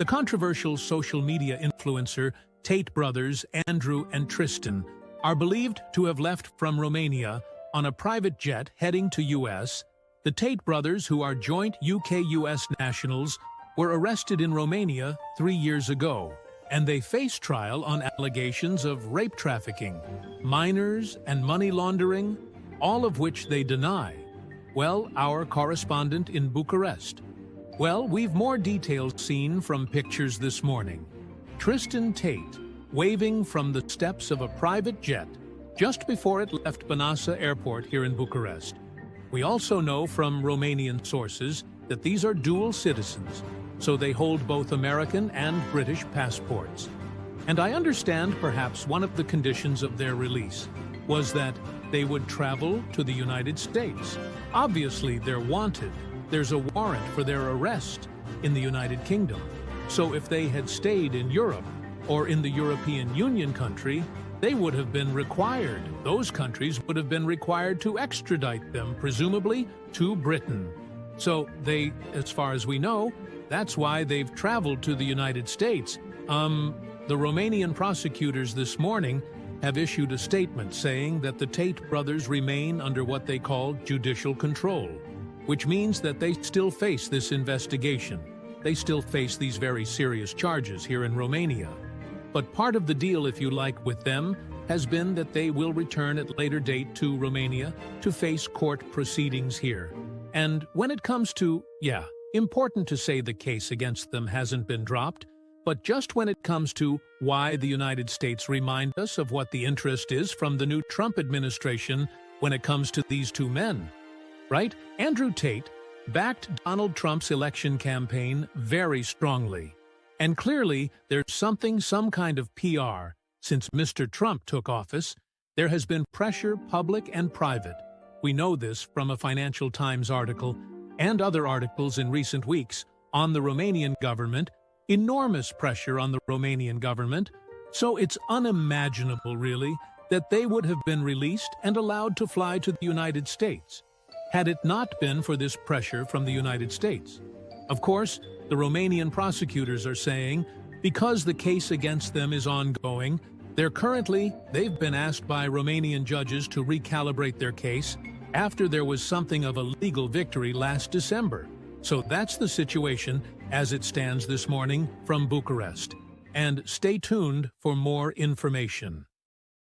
The controversial social media influencer Tate brothers Andrew and Tristan are believed to have left from Romania on a private jet heading to US. The Tate brothers, who are joint UK-US nationals, were arrested in Romania 3 years ago, and they face trial on allegations of rape trafficking, minors, and money laundering, all of which they deny. Well, our correspondent in Bucharest. Well, we've more details seen from pictures this morning. Tristan Tate waving from the steps of a private jet just before it left Banasa Airport here in Bucharest. We also know from Romanian sources that these are dual citizens, so they hold both American and British passports. And I understand perhaps one of the conditions of their release was that they would travel to the United States. Obviously, they're wanted. There's a warrant for their arrest in the United Kingdom. So if they had stayed in Europe or in the European Union country, they would have been required. Those countries would have been required to extradite them, presumably, to Britain. So they, as far as we know, that's why they've traveled to the United States. The Romanian prosecutors this morning have issued a statement saying that the Tate brothers remain under what they call judicial control, which means that they still face this investigation. They still face these very serious charges here in Romania. But part of the deal, if you like, with them has been that they will return at a later date to Romania to face court proceedings here. And when it comes to, important to say the case against them hasn't been dropped, but just when it comes to why the United States remind us of what the interest is from the new Trump administration when it comes to these two men, right? Andrew Tate backed Donald Trump's election campaign very strongly. And clearly, there's some kind of PR. Since Mr. Trump took office, there has been pressure, public and private. We know this from a Financial Times article and other articles in recent weeks on the Romanian government, enormous pressure on the Romanian government. So it's unimaginable, really, that they would have been released and allowed to fly to the United States, had it not been for this pressure from the United States. Of course, the Romanian prosecutors are saying, because the case against them is ongoing, they've been asked by Romanian judges to recalibrate their case after there was something of a legal victory last December. So that's the situation as it stands this morning from Bucharest. And stay tuned for more information.